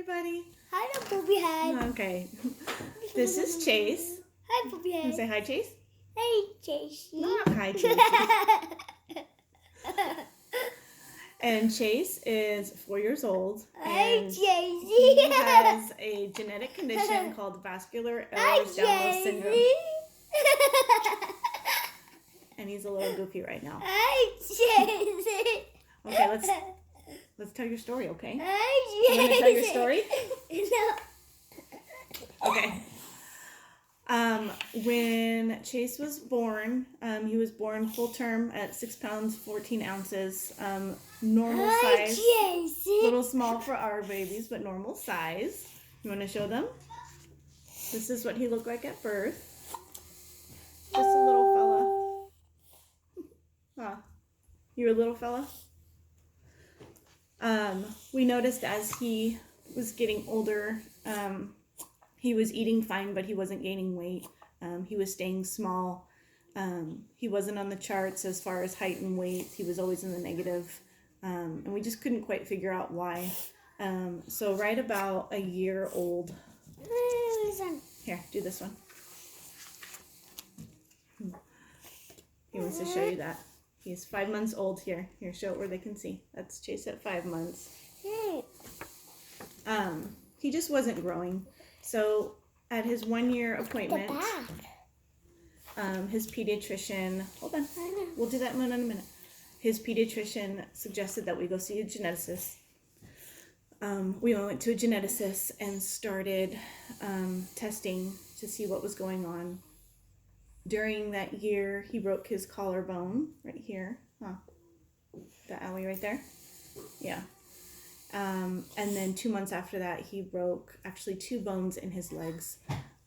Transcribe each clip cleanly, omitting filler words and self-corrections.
everybody. Hi, Poopy Head. Okay. This is Chase. Hi, Poopy Can you Head. say hi, Chase? Hey, Chase. Not hi, Chase. And Chase is 4 years old. Hey, And Chase. he has a genetic condition called Vascular Ehlers-danlos Syndrome. And he's a little goofy right now. Hi, Chase. Okay, let's tell your story, okay? Hi, Chase. You want to tell your story? No. Okay. When Chase was born, he was born full term at 6 pounds, 14 ounces, normal size, Chase. little small for our babies, but normal size. You want to show them? This is what he looked like at birth. Just a little fella. Huh. You're a little fella? We noticed as he was getting older, he was eating fine, but he wasn't gaining weight. He was staying small. He wasn't on the charts as far as height and weight. He was always in the negative. And we just couldn't quite figure out why. So right about a year old. Here, do this one. He wants to show you that. He's 5 months old here. Here, show it where they can see. That's Chase at 5 months. He just wasn't growing. So at his 1 year appointment, his pediatrician, hold on, we'll do that in a minute. His pediatrician suggested that we go see a geneticist. We went to a geneticist and started testing to see what was going on. During that year, he broke his collarbone right here. That alley right there. Yeah. And then 2 months after that, he broke actually 2 bones in his legs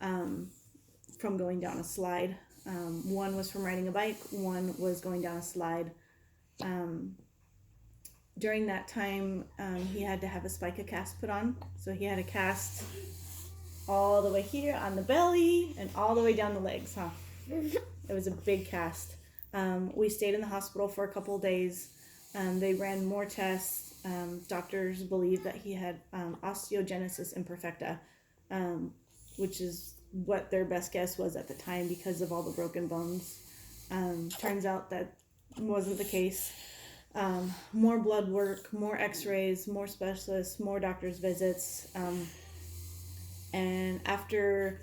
from going down a slide. One was from riding a bike, one was going down a slide. During that time, he had to have a spica cast put on. So he had a cast all the way here on the belly and all the way down the legs, It was a big cast. We stayed in the hospital for a couple of days. They ran more tests. Doctors believed that he had osteogenesis imperfecta, which is what their best guess was at the time because of all the broken bones. Turns out that wasn't the case. More blood work, more x-rays, more specialists, more doctor's visits. And after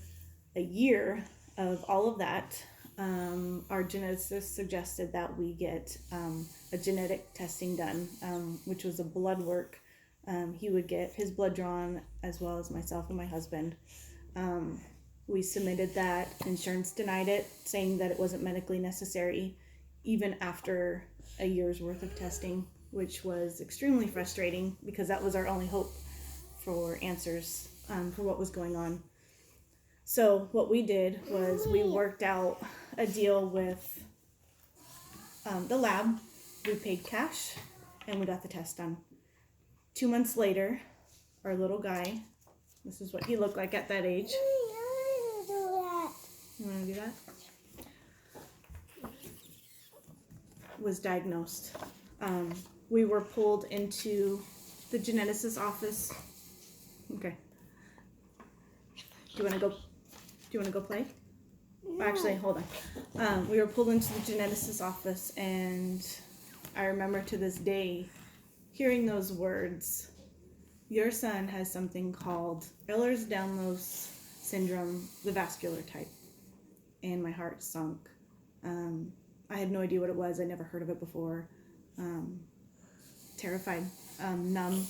a year of all of that, our geneticist suggested that we get a genetic testing done, which was a blood work. He would get his blood drawn as well as myself and my husband. We submitted that. Insurance denied it, saying that it wasn't medically necessary, even after a year's worth of testing, which was extremely frustrating because that was our only hope for answers for what was going on. So what we did was we worked out a deal with the lab. We paid cash and we got the test done. 2 months later, our little guy, this is what he looked like at that age. You want to do that? Was diagnosed. We were pulled into the geneticist's office. Okay. Do you want to go play? No. Actually, hold on. We were pulled into the geneticist's office, and I remember to this day hearing those words, "Your son has something called Ehlers-danlos Syndrome, the vascular type." And my heart sunk. I had no idea what it was. I never heard of it before. Terrified, numb.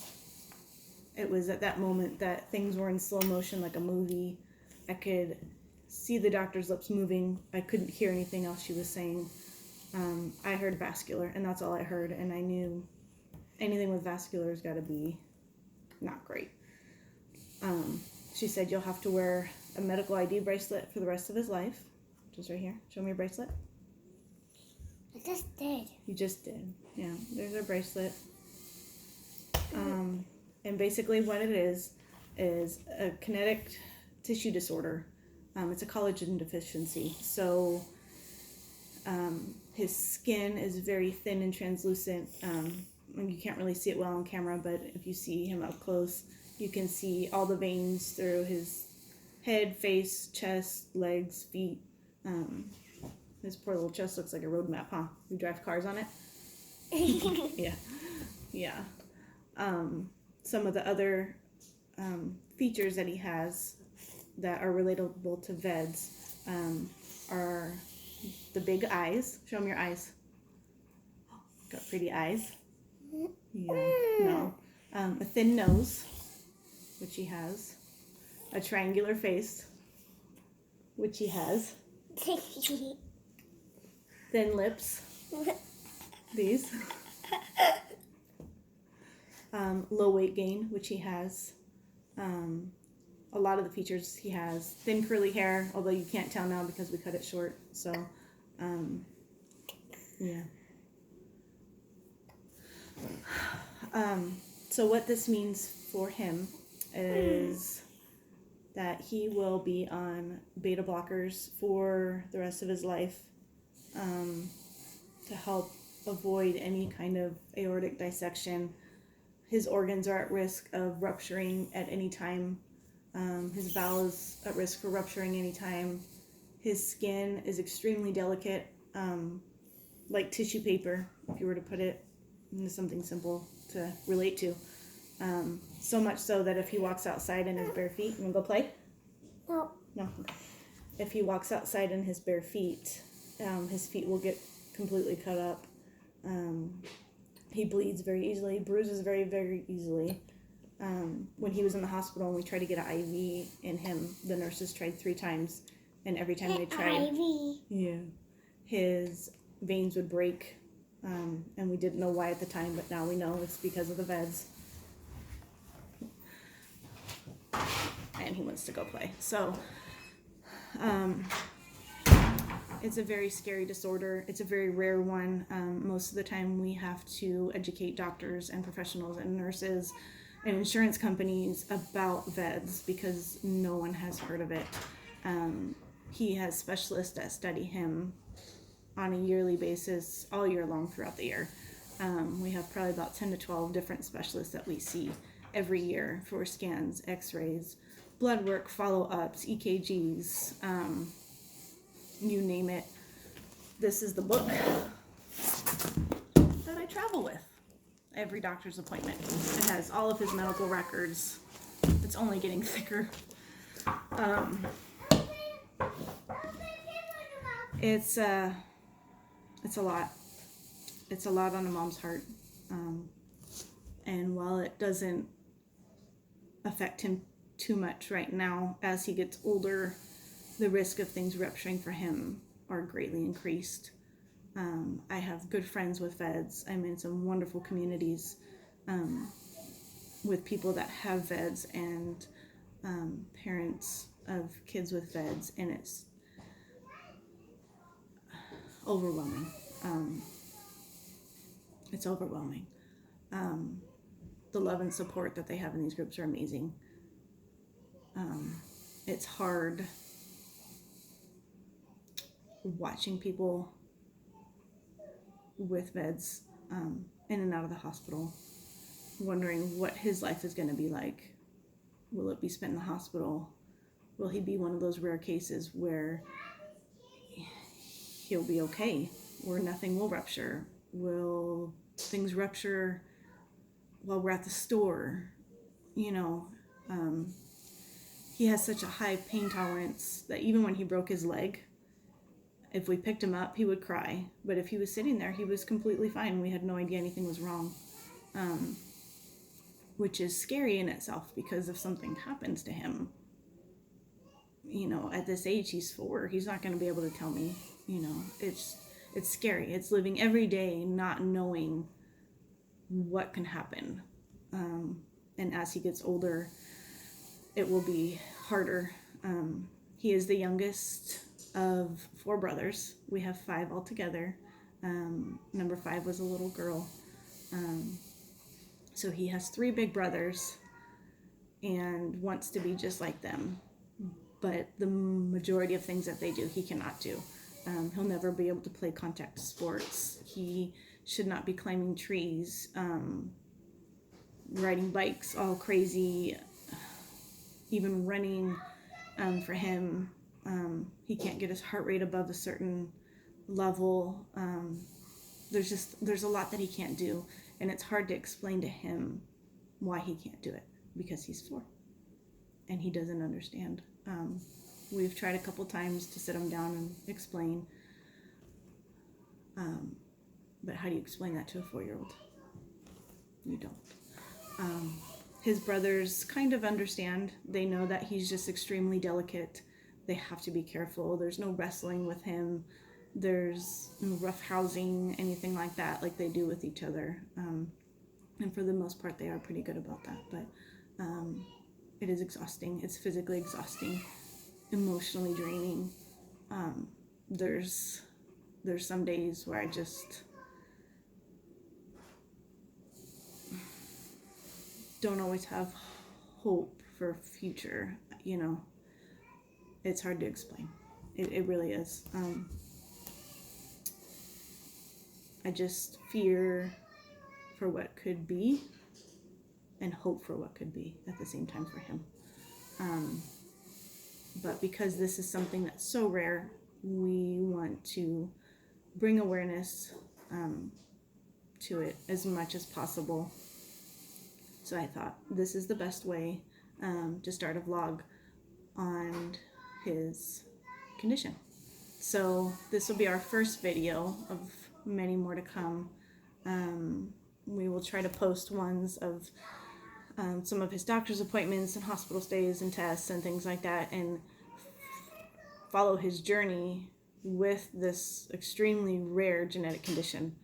It was at that moment that things were in slow motion like a movie. I could see the doctor's lips moving. I couldn't hear anything else she was saying. I heard vascular, and that's all I heard. And I knew anything with vascular has got to be not great. She said, "You'll have to wear a medical ID bracelet for the rest of his life." Just right here. Show me your bracelet. I just did. You just did. Yeah, there's our bracelet. And basically what it is a kinetic tissue disorder. It's a collagen deficiency. So his skin is very thin and translucent. you can't really see it well on camera, but if you see him up close, you can see all the veins through his head, face, chest, legs, feet. His poor little chest looks like a road map, huh? We drive cars on it. Yeah. Some of the other features that he has that are relatable to VEDS are the big eyes. Show him your eyes. Got pretty eyes. Yeah. No. A thin nose, which he has. A triangular face, which he has. Thin lips. These. Low weight gain, which he has. A lot of the features he has. Thin curly hair, although you can't tell now because we cut it short. So, yeah. So what this means for him is that he will be on beta blockers for the rest of his life to help avoid any kind of aortic dissection. His organs are at risk of rupturing at any time. His bowel is at risk for rupturing anytime. His skin is extremely delicate, like tissue paper, if you were to put it into something simple to relate to. So much so that if he walks outside in his bare feet, you want to go play? No. No. If he walks outside in his bare feet, his feet will get completely cut up. He bleeds very easily, bruises very, very easily. When he was in the hospital and we tried to get an IV in him, the nurses tried 3 times, and every time they tried, his veins would break, and we didn't know why at the time, but now we know it's because of the VEDS. And he wants to go play. So, it's a very scary disorder. It's a very rare one. Most of the time we have to educate doctors and professionals and nurses and insurance companies about VEDS because no one has heard of it. He has specialists that study him on a yearly basis all year long throughout the year. We have probably about 10 to 12 different specialists that we see every year for scans, x-rays, blood work, follow-ups, EKGs, you name it. This is the book that I travel with every doctor's appointment. It has all of his medical records. It's only getting thicker. It's a lot. It's a lot on a mom's heart. And while it doesn't affect him too much right now, as he gets older, the risk of things rupturing for him are greatly increased. I have good friends with VEDS. I'm in some wonderful communities with people that have VEDS and parents of kids with VEDS, and it's overwhelming. It's overwhelming. The love and support that they have in these groups are amazing. It's hard watching people with VEDS in and out of the hospital, wondering what his life is going to be like. Will it be spent in the hospital? Will he be one of those rare cases where he'll be okay, where nothing will rupture? Will things rupture while we're at the store? You know, he has such a high pain tolerance that even when he broke his leg, if we picked him up, he would cry. But if he was sitting there, he was completely fine. We had no idea anything was wrong, which is scary in itself because if something happens to him, you know, at this age, he's 4, he's not going to be able to tell me. You know, it's scary. It's living every day not knowing what can happen. And as he gets older, it will be harder. He is the youngest of 4 brothers. We have 5 altogether. Number 5 was a little girl. So he has 3 big brothers and wants to be just like them. But the majority of things that they do, he cannot do. He'll never be able to play contact sports. He should not be climbing trees, riding bikes all crazy, even running. For him, he can't get his heart rate above a certain level. There's a lot that he can't do, and it's hard to explain to him why he can't do it, because he's 4 and he doesn't understand. We've tried a couple times to sit him down and explain, but how do you explain that to a 4-year-old? You don't. His brothers kind of understand. They know that he's just extremely delicate. They have to be careful. There's no wrestling with him. There's no rough housing, anything like that, like they do with each other. And for the most part, they are pretty good about that. But it is exhausting. It's physically exhausting, emotionally draining. There's some days where I just don't always have hope for future, you know. It's hard to explain. It really is. I just fear for what could be and hope for what could be at the same time for him. But because this is something that's so rare, we want to bring awareness to it as much as possible. So I thought this is the best way to start a vlog on his condition. So this will be our first video of many more to come. We will try to post ones of some of his doctor's appointments and hospital stays and tests and things like that, and follow his journey with this extremely rare genetic condition,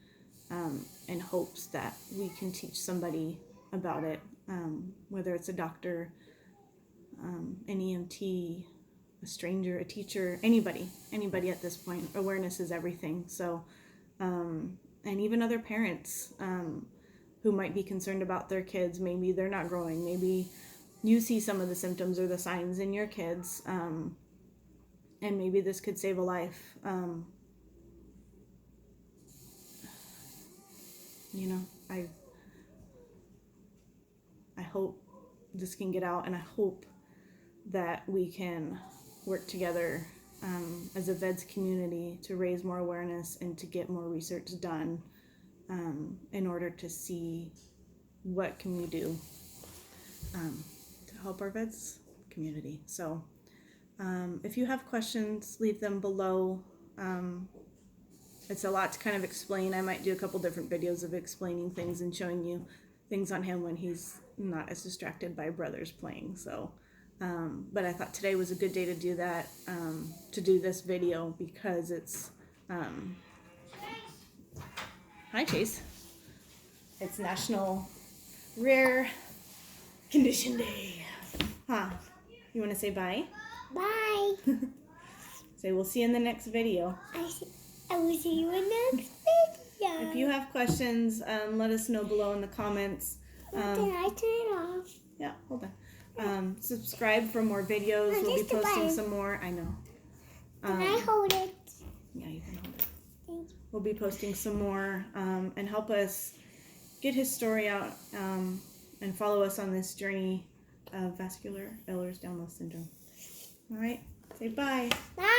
in hopes that we can teach somebody about it, whether it's a doctor, an EMT, a stranger, a teacher, anybody at this point. Awareness is everything. So, and even other parents who might be concerned about their kids. Maybe they're not growing. Maybe you see some of the symptoms or the signs in your kids, and maybe this could save a life. You know, I hope this can get out, and I hope that we can work together as a VEDS community to raise more awareness and to get more research done, in order to see what can we do to help our VEDS community. So if you have questions, leave them below. It's a lot to kind of explain. I might do a couple different videos of explaining things and showing you things on him when he's not as distracted by brothers playing. So, but I thought today was a good day to do that, to do this video, because it's, hi Chase, it's National Rare Condition Day. Huh? You want to say bye? Bye. Say we'll see you in the next video. I will see you in the next video. If you have questions, let us know below in the comments. Can I turn it off? Yeah, hold on. Subscribe for more videos. We'll be posting some more. I know. Can I hold it? Yeah, you can hold it. Thank you. We'll be posting some more, and help us get his story out, and follow us on this journey of Vascular Ehlers-danlos Syndrome. All right, say bye. Bye.